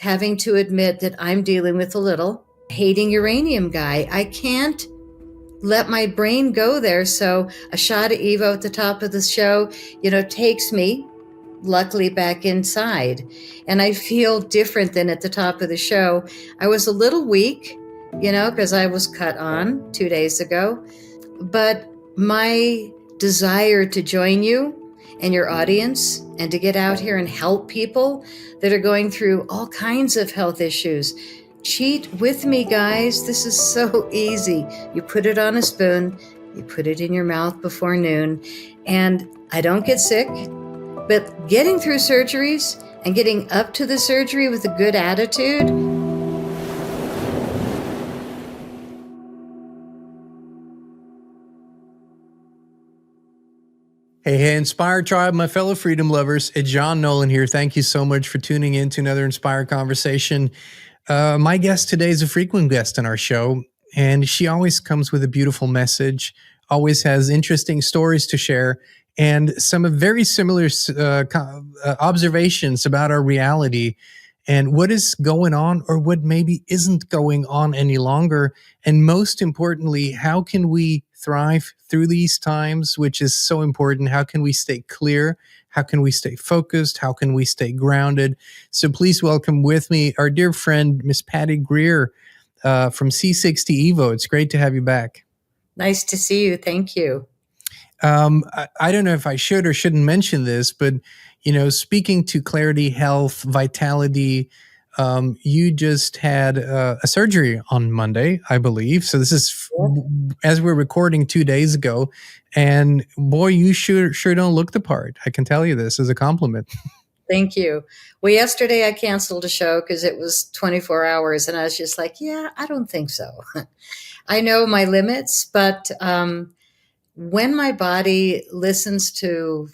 having to admit that I'm dealing with a little hating uranium guy. I can't let my brain go there. So a shot of Evo at the top of the show, takes me luckily back inside. And I feel different than at the top of the show. I was a little weak, because I was cut on 2 days ago. But my desire to join you and your audience and to get out here and help people that are going through all kinds of health issues. Cheat with me, guys. This is so easy. You put it on a spoon, you put it in your mouth before noon, and I don't get sick. But getting through surgeries and getting up to the surgery with a good attitude. Hey, Inspire Tribe, my fellow freedom lovers. It's Jean Nolan here. Thank you so much for tuning in to another Inspire Conversation. My guest today is a frequent guest on our show, and she always comes with a beautiful message, always has interesting stories to share, and some very similar observations about our reality and what is going on or what maybe isn't going on any longer. And most importantly, how can we thrive through these times, which is so important? How can we stay clear? How can we stay focused? How can we stay grounded? So please welcome with me our dear friend, Miss Patty Greer from C60 EVO. It's great to have you back. Nice to see you. Thank you. I don't know if I should or shouldn't mention this, but, speaking to clarity, health, vitality, you just had a surgery on Monday, I believe. So this is, as we're recording 2 days ago, and boy, you sure don't look the part. I can tell you this as a compliment. Thank you. Well, yesterday I canceled a show because it was 24 hours, and I was just like, yeah, I don't think so. I know my limits, but when my body listens to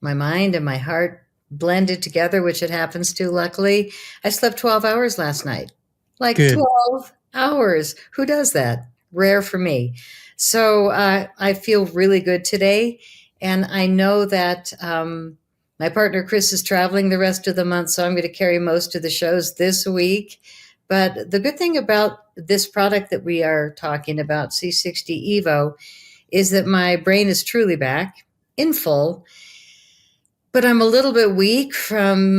my mind and my heart blended together, which it happens to, luckily, I slept 12 hours last night. Like Good. 12 hours. Who does that? Rare for me. So I feel really good today. And I know that my partner, Chris, is traveling the rest of the month, so I'm going to carry most of the shows this week. But the good thing about this product that we are talking about, C60 EVO, is that my brain is truly back in full. But I'm a little bit weak from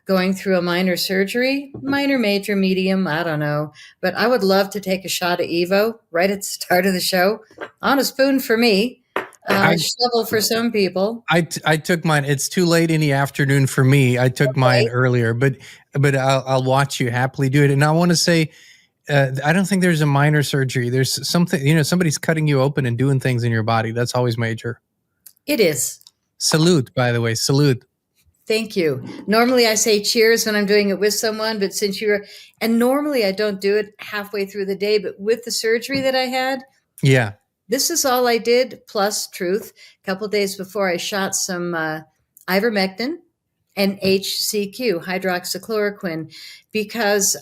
going through a minor surgery, minor, major, medium, I don't know. But I would love to take a shot of EVO right at the start of the show, on a spoon for me, shovel for some people. I took mine. It's too late in the afternoon for me. I took mine earlier, but I'll watch you happily do it. And I want to say, I don't think there's a minor surgery. There's something, somebody's cutting you open and doing things in your body. That's always major. It is. Salute, by the way, salute. Thank you. Normally I say cheers when I'm doing it with someone, but and normally I don't do it halfway through the day, but with the surgery that I had, yeah, this is all I did, plus truth. A couple of days before I shot some ivermectin and HCQ, hydroxychloroquine, because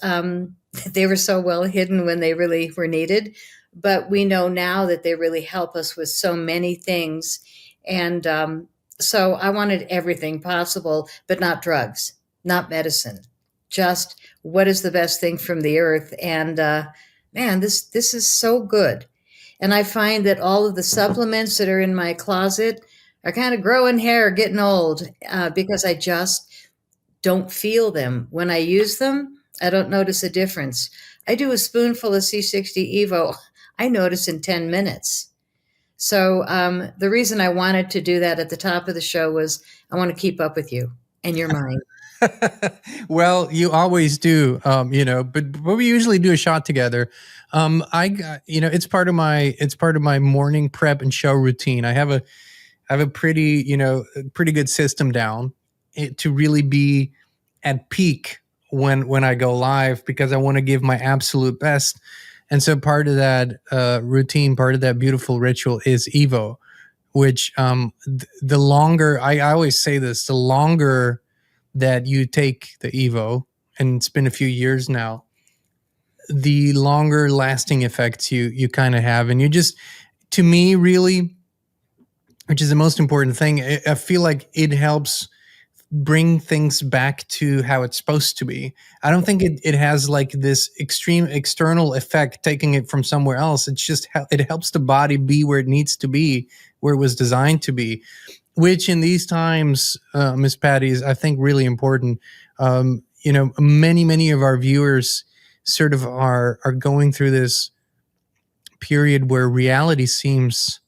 they were so well hidden when they really were needed. But we know now that they really help us with so many things. And so I wanted everything possible, but not drugs, not medicine, just what is the best thing from the earth. And man, this is so good. And I find that all of the supplements that are in my closet are kind of growing hair, getting old, because I just don't feel them. When I use them, I don't notice a difference. I do a spoonful of C60 EVO, I notice in 10 minutes. So the reason I wanted to do that at the top of the show was I want to keep up with you and your mind. Well, you always do, but we usually do a shot together. It's part of my morning prep and show routine. I have a pretty good system down to really be at peak when I go live, because I want to give my absolute best. And so part of that routine, part of that beautiful ritual is EVO, which the longer, I always say this, the longer that you take the EVO, and it's been a few years now, the longer lasting effects you kind of have. And you just, to me, really, which is the most important thing, I feel like it helps bring things back to how it's supposed to be. I don't think it has like this extreme external effect taking it from somewhere else. It's just it helps the body be where it needs to be, where it was designed to be, which in these times, Miss Patty, is I think really important. Many of our viewers sort of are going through this period where reality seems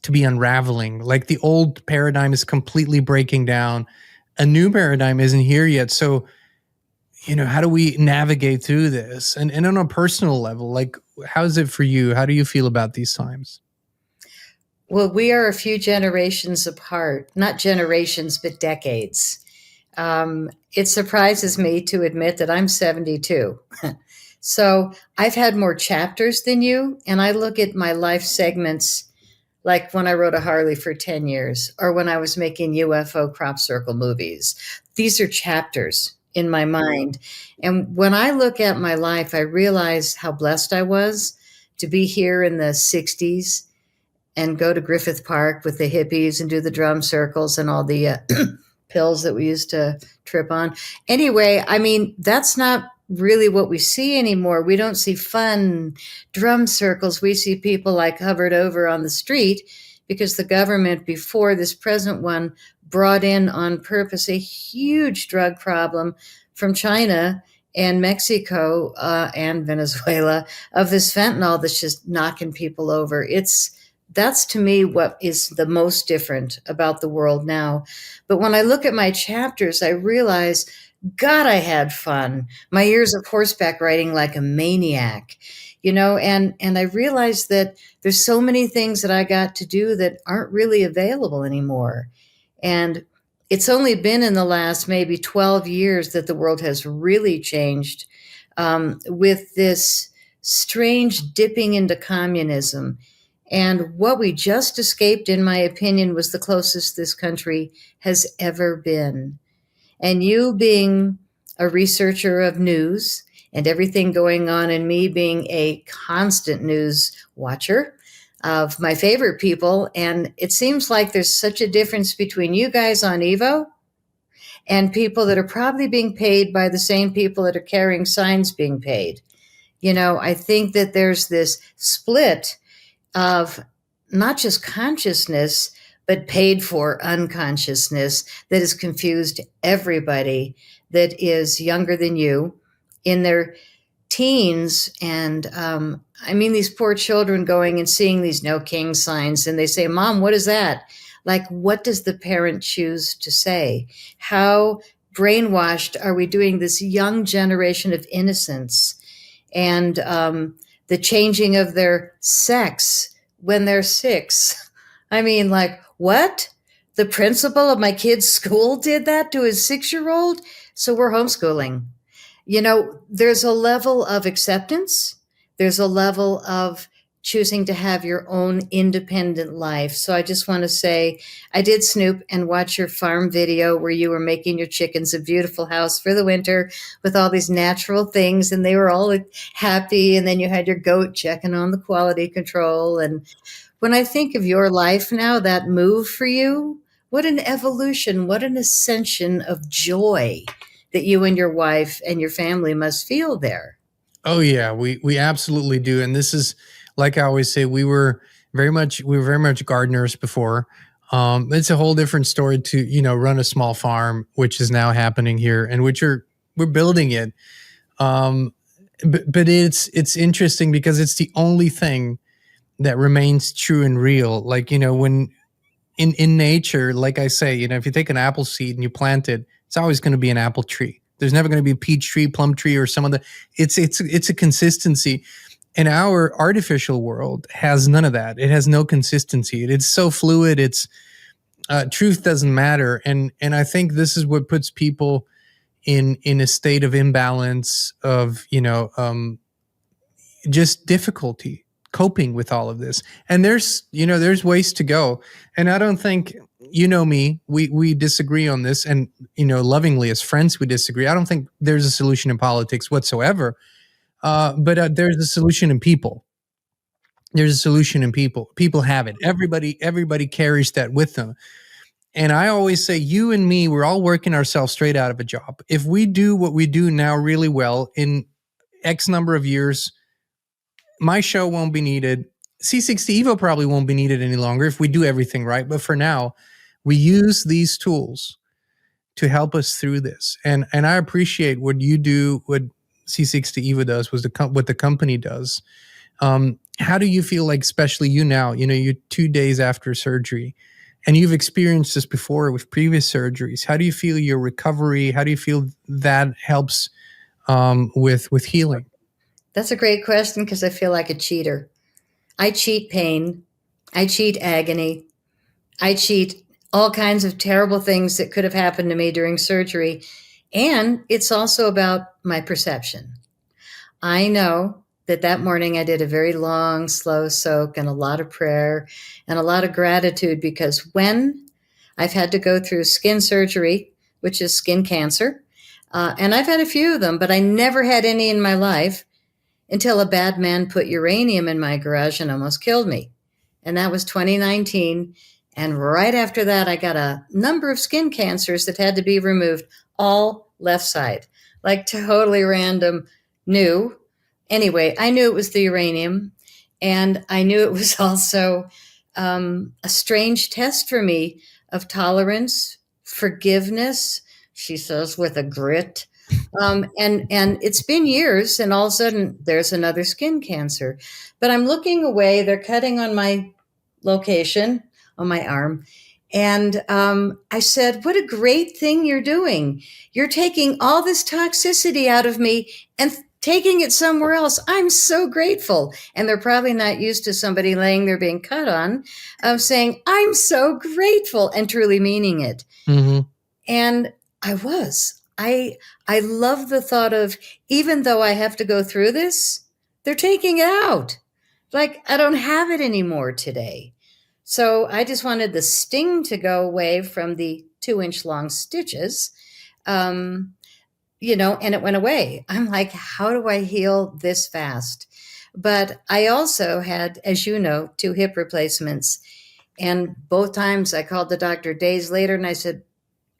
to be unraveling. Like the old paradigm is completely breaking down. A new paradigm isn't here yet. So, how do we navigate through this? And on a personal level, like, how is it for you? How do you feel about these times? Well, we are a few generations apart, not generations, but decades. It surprises me to admit that I'm 72. So I've had more chapters than you, and I look at my life segments like when I rode a Harley for 10 years or when I was making UFO crop circle movies. These are chapters in my mind. And when I look at my life, I realize how blessed I was to be here in the 60s and go to Griffith Park with the hippies and do the drum circles and all the pills that we used to trip on. Anyway, I mean, that's not really what we see anymore. We don't see fun drum circles. We see people like hovered over on the street because the government, before this present one, brought in on purpose a huge drug problem from China and Mexico and Venezuela of this fentanyl that's just knocking people over. That's to me what is the most different about the world now. But when I look at my chapters, I realize, God, I had fun. My years of horseback riding like a maniac, and I realized that there's so many things that I got to do that aren't really available anymore. And it's only been in the last maybe 12 years that the world has really changed with this strange dipping into communism. And what we just escaped, in my opinion, was the closest this country has ever been. And you being a researcher of news and everything going on, and me being a constant news watcher of my favorite people, and it seems like there's such a difference between you guys on Evo and people that are probably being paid by the same people that are carrying signs being paid. I think that there's this split of not just consciousness, but paid for unconsciousness that has confused everybody that is younger than you in their teens. And I mean, these poor children going and seeing these no king signs, and they say, Mom, what is that? Like, what does the parent choose to say? How brainwashed are we doing this young generation of innocence? And the changing of their sex when they're 6. I mean, like, what? The principal of my kid's school did that to his 6-year-old? So we're homeschooling. There's a level of acceptance. There's a level of choosing to have your own independent life. So I just want to say, I did snoop and watch your farm video where you were making your chickens a beautiful house for the winter with all these natural things, and they were all happy. And then you had your goat checking on the quality control. And when I think of your life now, that move for you, what an evolution, what an ascension of joy that you and your wife and your family must feel there. Oh yeah, we absolutely do. And this is, like I always say, we were very much gardeners before. It's a whole different story to run a small farm, which is now happening here, and we're building it. But it's interesting because it's the only thing that remains true and real. Like when in nature, like I say, if you take an apple seed and you plant it, it's always going to be an apple tree. There's never going to be a peach tree, plum tree, or some of the. It's a consistency. And our artificial world has none of that. It has no consistency. It's so fluid. It's truth doesn't matter. And I think this is what puts people in a state of imbalance of just difficulty coping with all of this. And there's ways to go. And I don't think me, we disagree on this, and lovingly as friends we disagree. I don't think there's a solution in politics whatsoever. But there's a solution in people. There's a solution in people. People have it. Everybody carries that with them. And I always say, you and me, we're all working ourselves straight out of a job. If we do what we do now really well in X number of years, my show won't be needed. C60 EVO probably won't be needed any longer if we do everything right. But for now, we use these tools to help us through this. And I appreciate what you do, what C60 EVO does, what the company does. How do you feel like, especially you now, you're 2 days after surgery and you've experienced this before with previous surgeries. How do you feel your recovery? How do you feel that helps with healing? That's a great question because I feel like a cheater. I cheat pain. I cheat agony. I cheat all kinds of terrible things that could have happened to me during surgery. And it's also about my perception. I know that that morning I did a very long, slow soak and a lot of prayer and a lot of gratitude because when I've had to go through skin surgery, which is skin cancer, and I've had a few of them, but I never had any in my life until a bad man put uranium in my garage and almost killed me. And that was 2019. And right after that, I got a number of skin cancers that had to be removed, all left side, like totally random, new. Anyway, I knew it was the uranium. And I knew it was also a strange test for me of tolerance, forgiveness, she says with a grit. And it's been years, and all of a sudden there's another skin cancer. But I'm looking away. They're cutting on my location, on my arm. And I said, what a great thing you're doing. You're taking all this toxicity out of me and taking it somewhere else. I'm so grateful. And they're probably not used to somebody laying there being cut on, of saying, I'm so grateful, and truly meaning it. Mm-hmm. And I was. I love the thought of, even though I have to go through this, they're taking it out. Like I don't have it anymore today. So I just wanted the sting to go away from the 2-inch long stitches. And it went away. I'm like, how do I heal this fast? But I also had, as you know, 2 hip replacements. And both times I called the doctor days later and I said,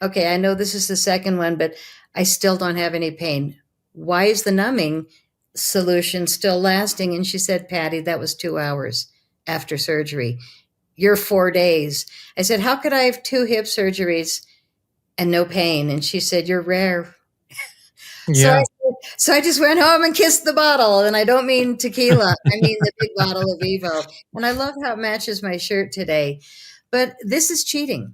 okay, I know this is the second one, but I still don't have any pain. Why is the numbing solution still lasting? And she said, Patty, that was 2 hours after surgery. You're 4 days. I said, how could I have 2 hip surgeries and no pain? And she said, you're rare. Yeah. So I just went home and kissed the bottle. And I don't mean tequila. I mean the big bottle of Evo. And I love how it matches my shirt today. But this is cheating.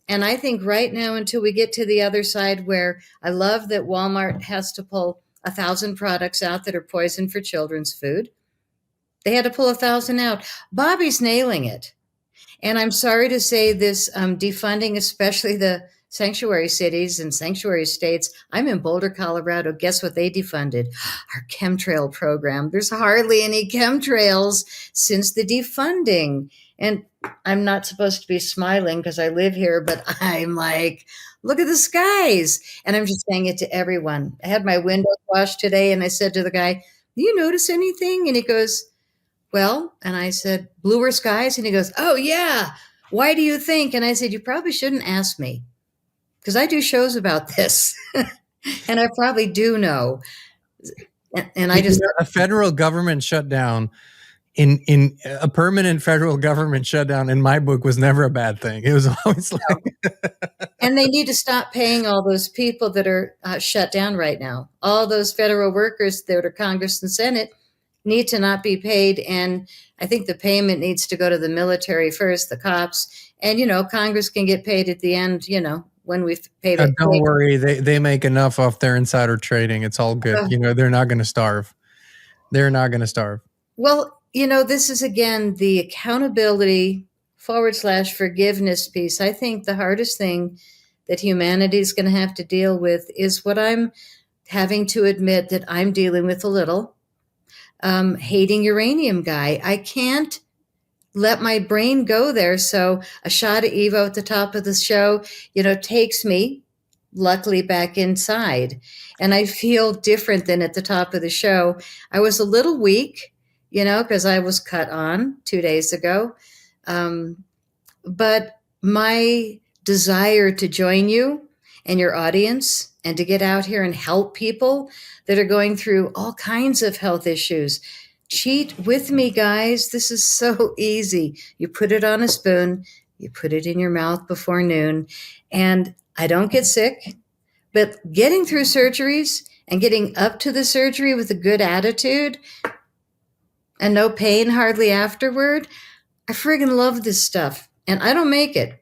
And I think right now, until we get to the other side, where I love that Walmart has to pull 1,000 products out that are poison for children's food. They had to pull 1,000 out. Bobby's nailing it. And I'm sorry to say this defunding, especially the sanctuary cities and sanctuary states. I'm in Boulder, Colorado. Guess what they defunded? Our chemtrail program. There's hardly any chemtrails since the defunding. And I'm not supposed to be smiling because I live here, but I'm like, look at the skies. And I'm just saying it to everyone. I had my windows washed today and I said to the guy, do you notice anything? And he goes, well, and I said, bluer skies? And he goes, oh, yeah. Why do you think? And I said, you probably shouldn't ask me because I do shows about this. And I probably do know. And I just. A federal government shutdown in a permanent federal government shutdown in my book was never a bad thing. It was always like. And they need to stop paying all those people that are shut down right now. All those federal workers that are Congress and Senate need to not be paid. And I think the payment needs to go to the military first, the cops. And, Congress can get paid at the end, when we've paid it. Don't worry. They make enough off their insider trading. It's all good. They're not going to starve. They're not going to starve. Well, this is, again, the accountability / forgiveness piece. I think the hardest thing that humanity is going to have to deal with is what I'm having to admit that I'm dealing with a little. Hating uranium guy. I can't let my brain go there. So a shot of Evo at the top of the show, takes me luckily back inside. And I feel different than at the top of the show. I was a little weak, because I was cut on 2 days ago. But my desire to join you and your audience and to get out here and help people that are going through all kinds of health issues. Cheat with me, guys. This is so easy. You put it on a spoon, you put it in your mouth before noon, and I don't get sick. But getting through surgeries and getting up to the surgery with a good attitude and no pain hardly afterward, I friggin' love this stuff. And I don't make it.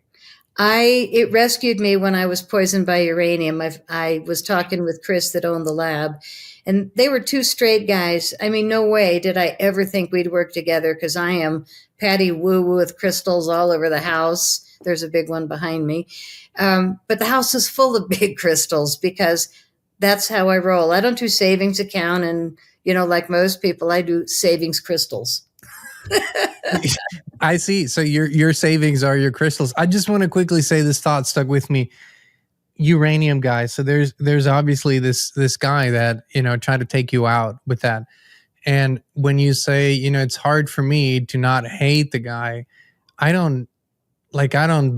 It rescued me when I was poisoned by uranium. I was talking with Chris that owned the lab, and they were two straight guys. I mean, no way did I ever think we'd work together because I am Patty Woo Woo with crystals all over the house. There's a big one behind me. But the house is full of big crystals because that's how I roll. I don't do savings account and, like most people, I do savings crystals. I see. So your savings are your crystals. I just want to quickly say this thought stuck with me. Uranium guy. So there's obviously this guy that tried to take you out with that. And when you say it's hard for me to not hate the guy, I don't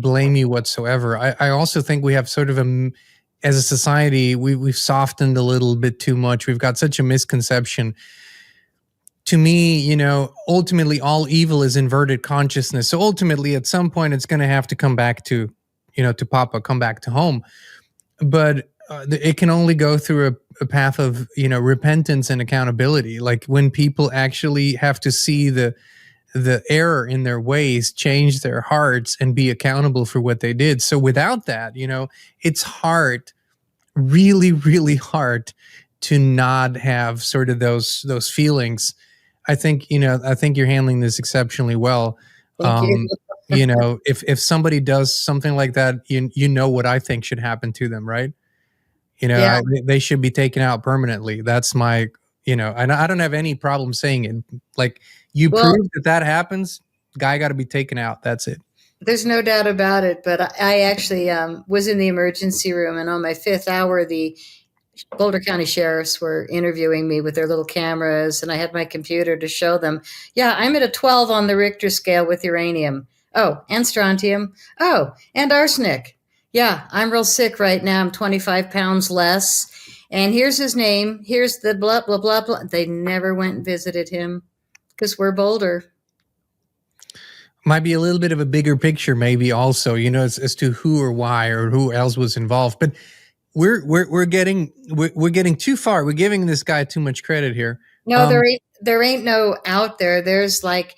blame you whatsoever. I also think we have sort of as a society we've softened a little bit too much. We've got such a misconception. To me, ultimately all evil is inverted consciousness. So ultimately at some point it's going to have to come back to, to Papa, come back to home. But it can only go through a path of, repentance and accountability. Like when people actually have to see the error in their ways, change their hearts and be accountable for what they did. So without that, it's hard, really, really hard to not have sort of those feelings. I think you're handling this exceptionally well. Thank you. If somebody does something like that, you know what I think should happen to them, right? Yeah. They should be taken out permanently. That's my, and I don't have any problem saying it. Like you Well, prove that happens, guy got to be taken out. That's it. there's no doubt about it. But I actually was in the emergency room, and on my fifth hour, the Boulder County sheriffs were interviewing me with their little cameras, and I had my computer to show them. Yeah, I'm at a 12 on the Richter scale with uranium. Oh, and strontium. Oh, and arsenic. Yeah, I'm real sick right now. I'm 25 pounds less. And here's his name. Here's the blah, blah, blah, blah. They never went and visited him because we're Boulder. Might be a little bit of a bigger picture, maybe also, as to who or why or who else was involved. But we're getting too far. We're giving this guy too much credit here. No, there ain't no out there. There's like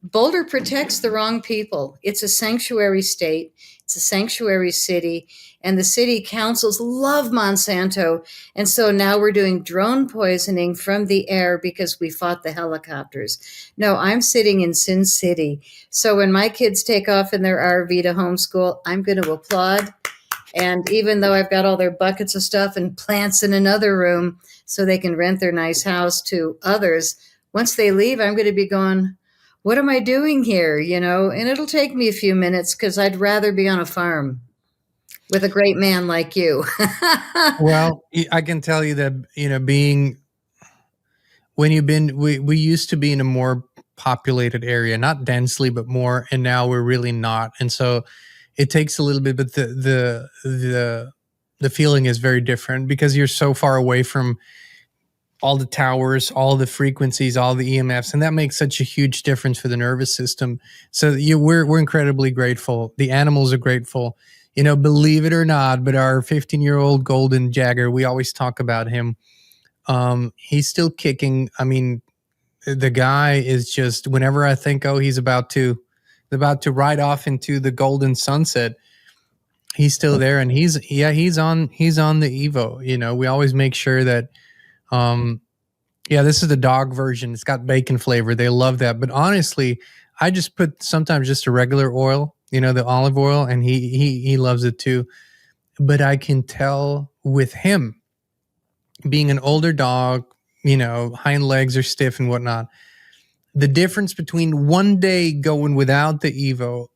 Boulder protects the wrong people. It's a sanctuary state. It's a sanctuary city, and the city councils love Monsanto. And so now we're doing drone poisoning from the air because we fought the helicopters. No, I'm sitting in Sin City. So when my kids take off in their RV to homeschool, I'm going to applaud. And even though I've got all their buckets of stuff and plants in another room so they can rent their nice house to others, once they leave, I'm going to be going, what am I doing here? And it'll take me a few minutes because I'd rather be on a farm with a great man like you. Well, I can tell you that, being when we used to be in a more populated area, not densely, but more, and now we're really not. And so it takes a little bit, but the feeling is very different because you're so far away from all the towers, all the frequencies, all the EMFs, and that makes such a huge difference for the nervous system. So we're incredibly grateful. The animals are grateful. Believe it or not, but our 15-year-old golden jagger, we always talk about him. He's still kicking. I mean, the guy is just, whenever I think, oh, he's about to ride off into the golden sunset, he's still there, and he's on the Evo. We always make sure that this is the dog version. It's got bacon flavor. They love that. But honestly, I just put sometimes just a regular oil, the olive oil, and he loves it too. But I can tell with him being an older dog, hind legs are stiff and whatnot, the difference between one day going without the Evo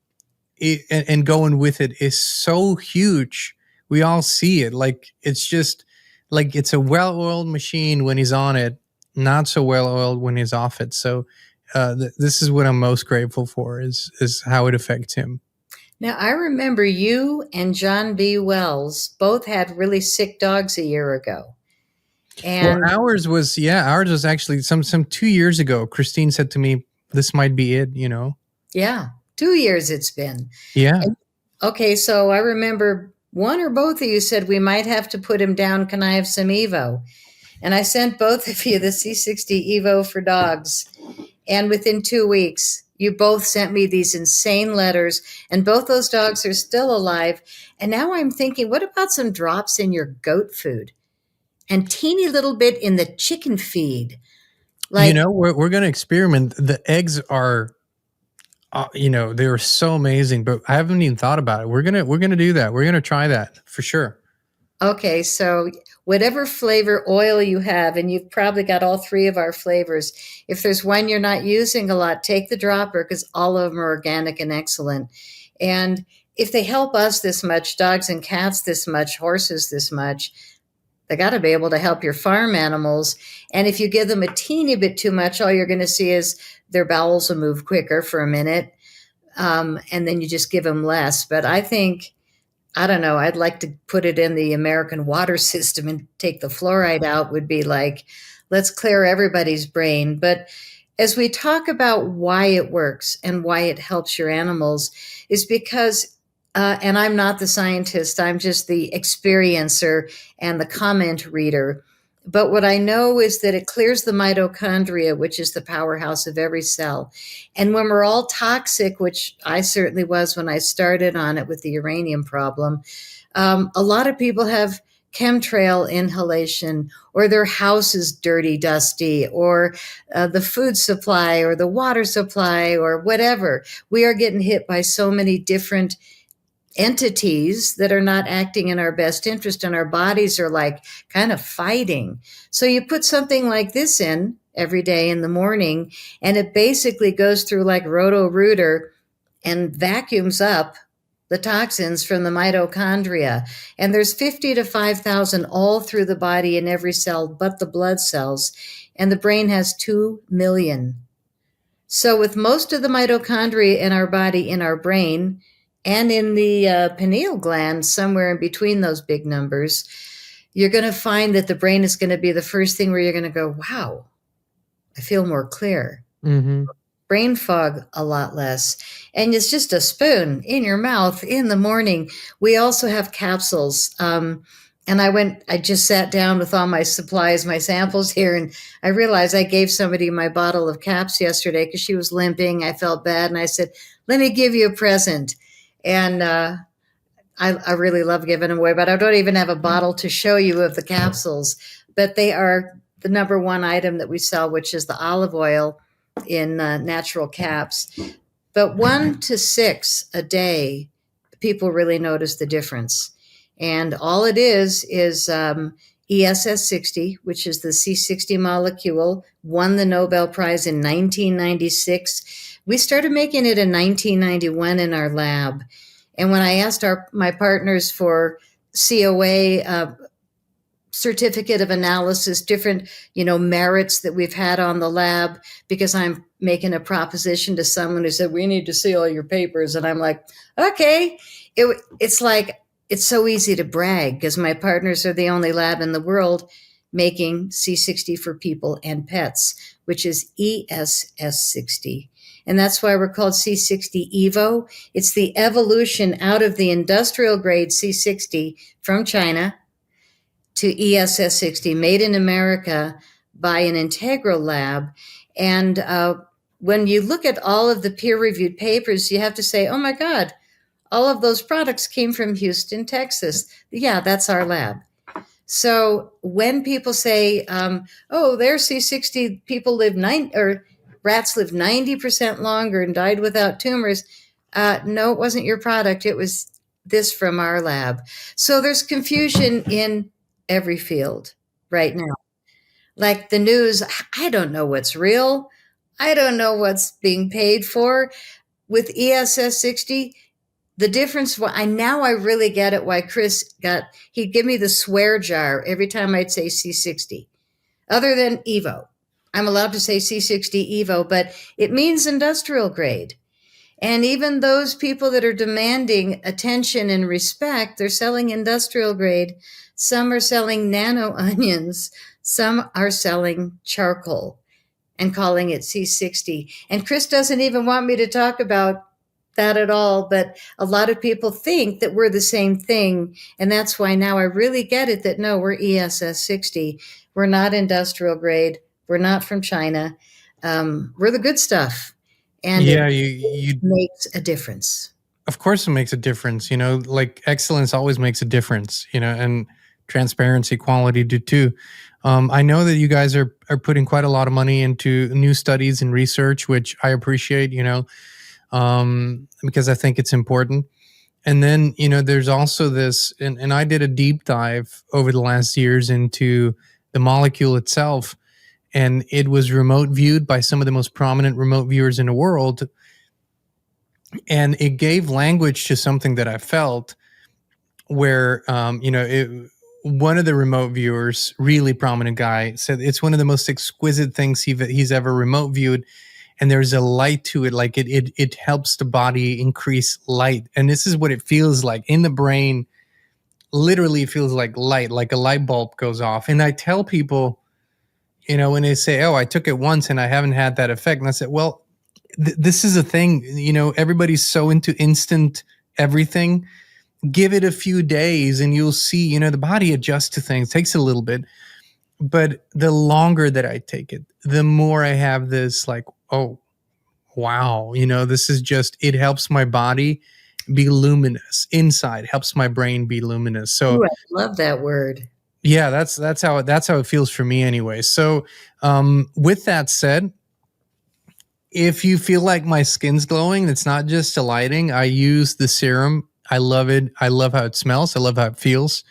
and going with it is so huge. We all see it. Like, it's just like it's a well-oiled machine when he's on it, not so well-oiled when he's off it. So this is what I'm most grateful for is how it affects him. Now, I remember you and John B. Wells both had really sick dogs a year ago. Well, And ours was actually some 2 years ago. Christine said to me, "This might be it," you know. yeah, 2 years it's been. Yeah. And, okay, so I remember one or both of you said we might have to put him down. Can I have some Evo? And I sent both of you the C60 EVO for dogs. And within 2 weeks, you both sent me these insane letters, and both those dogs are still alive. And now I'm thinking, what about some drops in your goat food and teeny little bit in the chicken feed? You Like, know, we're going to experiment. The eggs are, they were so amazing, but I haven't even thought about it. We're gonna do that. We're gonna try that for sure. okay, so whatever flavor oil you have, and you've probably got all three of our flavors. If there's one you're not using a lot, take the dropper because all of them are organic and excellent. And if they help us this much, dogs and cats this much, horses this much, they got to be able to help your farm animals. And if you give them a teeny bit too much, all you're going to see is their bowels will move quicker for a minute. And then you just give them less. But I think, I don't know, I'd like to put it in the American water system and take the fluoride out, would be like, let's clear everybody's brain. But as we talk about why it works and why it helps your animals, is because, and I'm not the scientist, I'm just the experiencer and the comment reader. But what I know is that it clears the mitochondria, which is the powerhouse of every cell. And when we're all toxic, which I certainly was when I started on it with the uranium problem, a lot of people have chemtrail inhalation, or their house is dirty, dusty, or the food supply, or the water supply, or whatever. We are getting hit by so many different entities that are not acting in our best interest, and our bodies are like kind of fighting. So you put something like this in every day in the morning, and it basically goes through like Roto-Rooter and vacuums up the toxins from the mitochondria. And there's 50 to 5,000 all through the body in every cell but the blood cells. And the brain has 2 million. So, with most of the mitochondria in our body, in our brain, and in the pineal gland, somewhere in between those big numbers, you're going to find that the brain is going to be the first thing where you're going to go, wow, I feel more clear. Mm-hmm. Brain fog a lot less. And it's just a spoon in your mouth in the morning. We also have capsules. And I just sat down with all my supplies, my samples here, and I realized I gave somebody my bottle of caps yesterday because she was limping. I felt bad, and I said, let me give you a present. And I really love giving them away, but I don't even have a bottle to show you of the capsules. But they are the number one item that we sell, which is the olive oil in natural caps. But 1 to 6 a day, people really notice the difference. And all it is ESS60, which is the C60 molecule, won the Nobel Prize in 1996. We started making it in 1991 in our lab. And when I asked my partners for COA, certificate of analysis, different, merits that we've had on the lab, because I'm making a proposition to someone who said, we need to see all your papers. And I'm like, okay. It's like, it's so easy to brag because my partners are the only lab in the world making C60 for people and pets, which is ESS60. And that's why we're called C60 EVO. It's the evolution out of the industrial grade C60 from China to ESS60, made in America by an Integral lab. And when you look at all of the peer-reviewed papers, you have to say, oh my God, all of those products came from Houston, Texas. Yeah, that's our lab. So when people say, oh, there's C60, rats live 90% longer and died without tumors. No, it wasn't your product. It was this from our lab. So there's confusion in every field right now. Like the news, I don't know what's real. I don't know what's being paid for. With ESS60, the difference, I really get it why he'd give me the swear jar every time I'd say C60. Other than EVO. I'm allowed to say C60 EVO, but it means industrial grade. And even those people that are demanding attention and respect, they're selling industrial grade. Some are selling nano onions. Some are selling charcoal and calling it C60. And Chris doesn't even want me to talk about that at all, but a lot of people think that we're the same thing. And that's why now I really get it that no, we're ESS 60. We're not industrial grade. We're not from China. We're the good stuff. And Yeah, it you makes a difference. of course it makes a difference, like excellence always makes a difference, and transparency, quality do too. I know that you guys are putting quite a lot of money into new studies and research, which I appreciate, because I think it's important. And then, there's also this, and I did a deep dive over the last years into the molecule itself, and it was remote viewed by some of the most prominent remote viewers in the world. And it gave language to something that I felt where, one of the remote viewers, really prominent guy, said it's one of the most exquisite things he's ever remote viewed. And there's a light to it, like it helps the body increase light. And this is what it feels like in the brain. Literally feels like light, like a light bulb goes off. And I tell people, when they say, oh, I took it once and I haven't had that effect. And I said, well, this is a thing, everybody's so into instant everything. Give it a few days and you'll see, the body adjusts to things. It takes a little bit. But the longer that I take it, the more I have this like, oh, wow, this is just, it helps my body be luminous inside, helps my brain be luminous. So Ooh, I love that word. yeah, that's how it feels for me anyway. So with that said, if you feel like my skin's glowing, it's not just a lighting. I use the serum. I love it. I love how it smells. I love how it feels.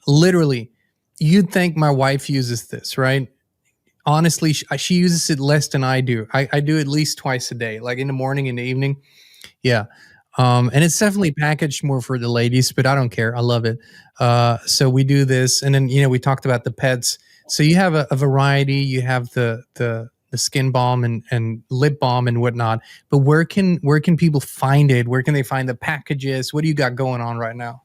Literally, you'd think my wife uses this, right? Honestly, she uses it less than I do. I do at least twice a day, like in the morning and the evening. Yeah. And it's definitely packaged more for the ladies, but I don't care. I love it. So we do this. And then, we talked about the pets. So you have a variety. You have the skin balm and lip balm and whatnot. But where can people find it? Where can they find the packages? What do you got going on right now?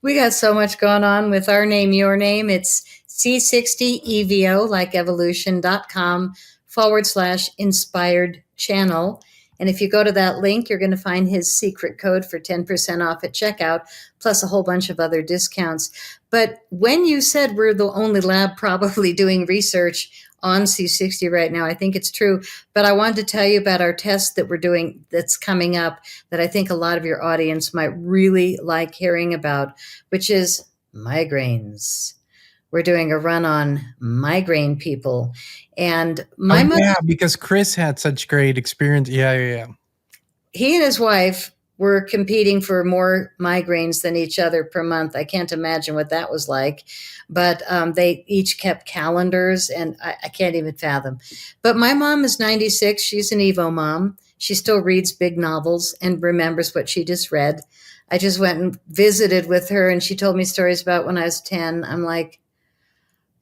We got so much going on with our name, your name. It's C60 EVO, like evolution.com/inspired channel. And if you go to that link, you're going to find his secret code for 10% off at checkout, plus a whole bunch of other discounts. But when you said we're the only lab probably doing research on C60 right now, I think it's true. But I wanted to tell you about our test that we're doing that's coming up that I think a lot of your audience might really like hearing about, which is migraines. We're doing a run on migraine people. And my mother, Yeah, because Chris had such great experience. Yeah. he and his wife were competing for more migraines than each other per month. I can't imagine what that was like, but they each kept calendars, and I can't even fathom. But my mom is 96. She's an Evo mom. She still reads big novels and remembers what she just read. I just went and visited with her, and she told me stories about when I was 10. I'm like,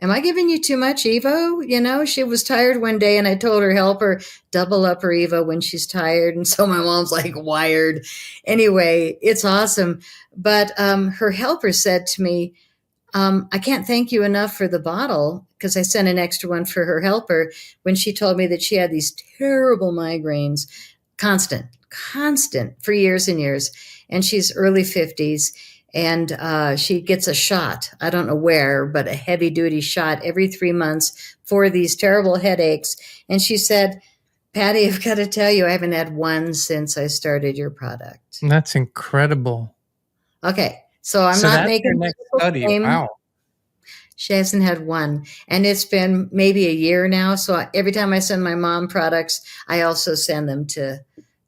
am I giving you too much Evo? She was tired one day and I told her, help her double up her Evo when she's tired. And so my mom's like wired. Anyway, it's awesome. But her helper said to me, I can't thank you enough for the bottle, because I sent an extra one for her helper when she told me that she had these terrible migraines, constant for years and years. And she's early 50s. And she gets a shot, I don't know where, but a heavy duty shot every 3 months for these terrible headaches. And she said, Patty, I've got to tell you, I haven't had one since I started your product. That's incredible. Okay, so I'm So not that's your making next study. claim. Wow. She hasn't had one. And it's been maybe a year now. So every time I send my mom products, I also send them to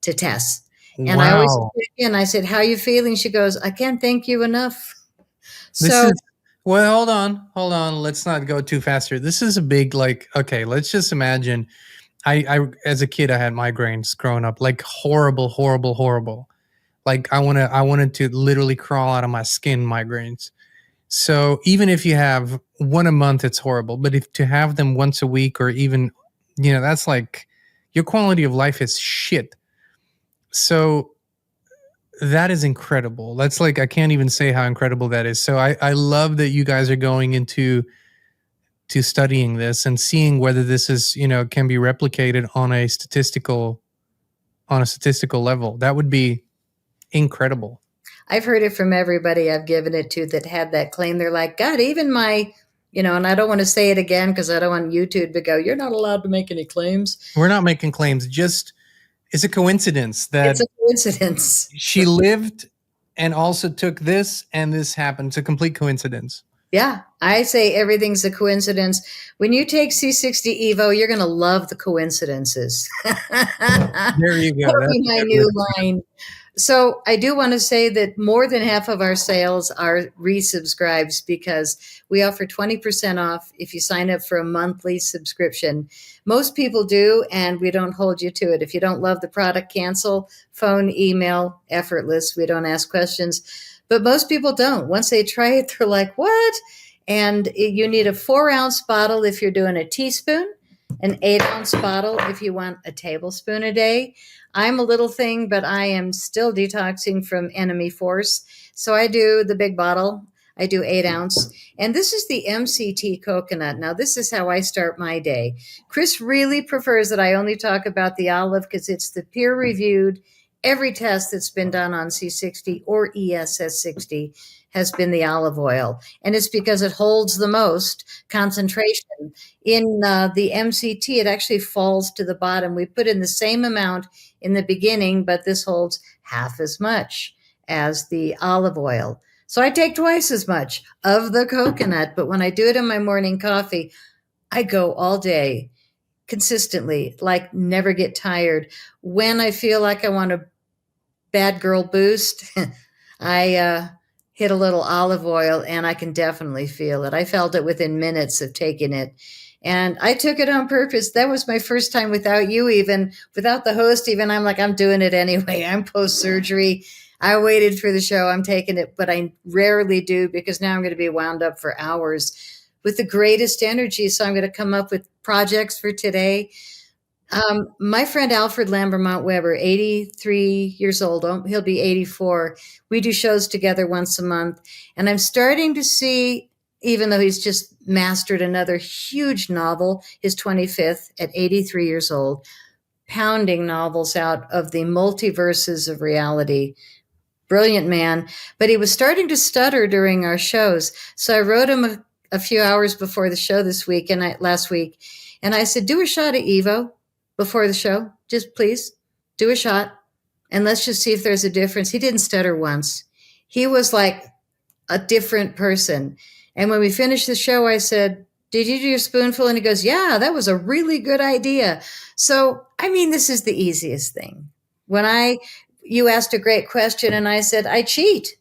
Tess. And I always Wow. and I said, how are you feeling? She goes, I can't thank you enough. This So is well, hold on. Let's not go too fast here. This is a big, like, okay, let's just imagine. I as a kid I had migraines growing up, like horrible, horrible, horrible. Like I wanted to literally crawl out of my skin migraines. So even if you have one a month, it's horrible. But if to have them once a week or even, that's like your quality of life is shit. So that is incredible. That's like, I can't even say how incredible that is. So I love that you guys are going into to studying this and seeing whether this is, can be replicated on a statistical level. That would be incredible. I've heard it from everybody I've given it to that had that claim. They're like, God, even my, and I don't want to say it again because I don't want YouTube to go, you're not allowed to make any claims. We're not making claims. Just it's a coincidence It's that a coincidence. she lived and also took this and this happened. It's a complete coincidence. Yeah, I say everything's a coincidence. When you take C60 EVO, you're going to love the coincidences. There you go. That'll be my new line. So I do want to say that more than half of our sales are resubscribes because we offer 20% off if you sign up for a monthly subscription. Most people do, and we don't hold you to it. If you don't love the product, cancel, phone, email, effortless. We don't ask questions. But most people don't. Once they try it, they're like, what? And you need a 4-ounce bottle if you're doing a teaspoon, an 8-ounce bottle if you want a tablespoon a day. I'm a little thing, but I am still detoxing from enemy force. So I do the big bottle. I do 8-ounce. And this is the MCT coconut. Now, this is how I start my day. Chris really prefers that I only talk about the olive because it's the peer-reviewed. Every test that's been done on C60 or ESS60 has been the olive oil. And it's because it holds the most concentration. In the MCT, it actually falls to the bottom. We put in the same amount in the beginning, but this holds half as much as the olive oil. So I take twice as much of the coconut, but when I do it in my morning coffee, I go all day consistently, like never get tired. When I feel like I want a bad girl boost, I hit a little olive oil and I can definitely feel it. I felt it within minutes of taking it. And I took it on purpose. That was my first time without you, even without the host, even. I'm like, I'm doing it anyway. I'm post surgery. I waited for the show. I'm taking it, but I rarely do because now I'm going to be wound up for hours with the greatest energy. So I'm going to come up with projects for today. My friend Alfred Lambermont Weber, 83 years old, he'll be 84. We do shows together once a month. And I'm starting to see, even though he's just mastered another huge novel, his 25th at 83 years old, pounding novels out of the multiverses of reality. Brilliant man. But he was starting to stutter during our shows. So I wrote him a few hours before the show last week. And I said, do a shot of Evo before the show. Just please do a shot. And let's just see if there's a difference. He didn't stutter once. He was like a different person. And when we finished the show, I said, did you do your spoonful? And he goes, yeah, that was a really good idea. So, I mean, this is the easiest thing. You asked a great question and I said, I cheat.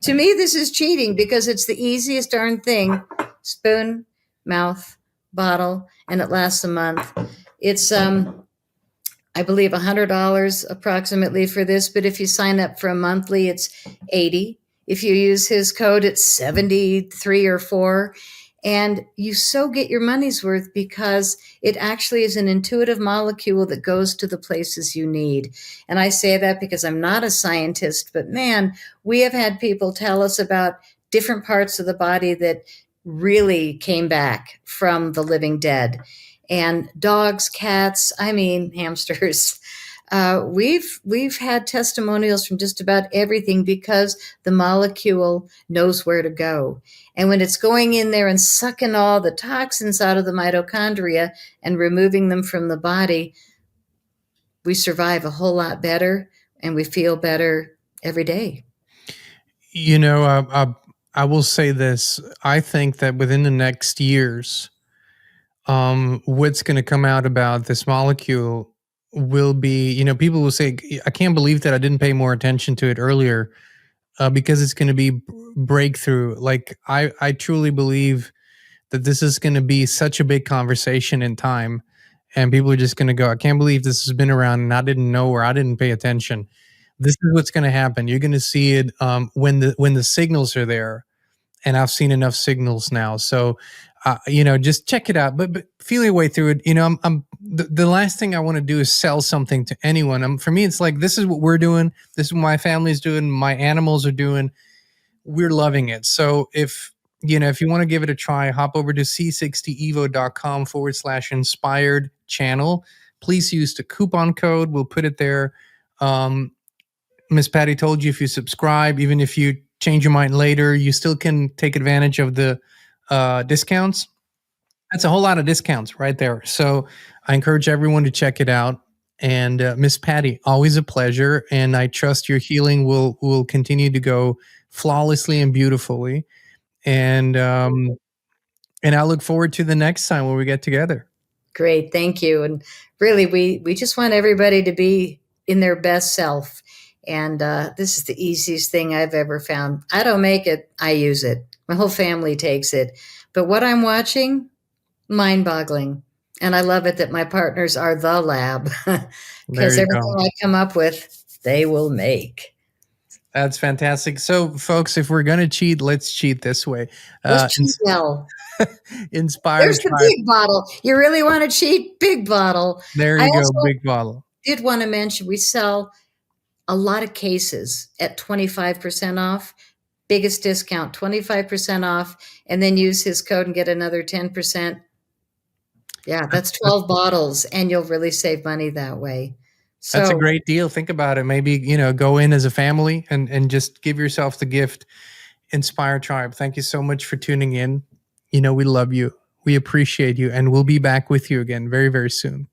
To me, this is cheating because it's the easiest darn thing. Spoon, mouth, bottle, and it lasts a month. It's, I believe, $100 approximately for this, but if you sign up for a monthly, it's $80. If you use his code, it's 73 or 4. And you so get your money's worth because it actually is an intuitive molecule that goes to the places you need. And I say that because I'm not a scientist, but man, we have had people tell us about different parts of the body that really came back from the living dead. And dogs, cats, hamsters. We've had testimonials from just about everything because the molecule knows where to go. And when it's going in there and sucking all the toxins out of the mitochondria and removing them from the body, we survive a whole lot better and we feel better every day. I will say this. I think that within the next years, what's going to come out about this molecule will be, people will say, I can't believe that I didn't pay more attention to it earlier, because it's going to be breakthrough. Like I truly believe that this is going to be such a big conversation in time, and people are just going to go, I can't believe this has been around and I didn't know, or I didn't pay attention. This is what's going to happen. You're going to see it when the signals are there. And I've seen enough signals now. So just check it out. But feel your way through it. The last thing I want to do is sell something to anyone. For me, it's like, this is what we're doing. This is what my family's doing. My animals are doing. We're loving it. So if you want to give it a try, hop over to c60evo.com/inspired channel. Please use the coupon code. We'll put it there. Miss Patty told you, if you subscribe, even if you change your mind later, you still can take advantage of the discounts. That's a whole lot of discounts right there. So I encourage everyone to check it out. And Miss Patty, always a pleasure. And I trust your healing will continue to go flawlessly and beautifully. And I look forward to the next time when we get together. Great, thank you. And really, we just want everybody to be in their best self. And this is the easiest thing I've ever found. I don't make it, I use it. My whole family takes it. But what I'm watching, mind-boggling. And I love it that my partners are the lab, because There you everything go. I come up with, they will make. That's fantastic. So, folks, if we're gonna cheat, let's cheat this way. Let's cheat well. Inspired There's the Tribe. big bottle. You really want to cheat? Big bottle. There I you go, also big bottle. did want to mention we sell a lot of cases at 25% off. Biggest discount, 25% off, and then use his code and get another 10%. Yeah, that's 12 bottles, and you'll really save money that way. That's a So great deal. Think about it. Maybe, go in as a family and just give yourself the gift. Inspire Tribe. Thank you so much for tuning in. We love you. We appreciate you, and we'll be back with you again very, very soon.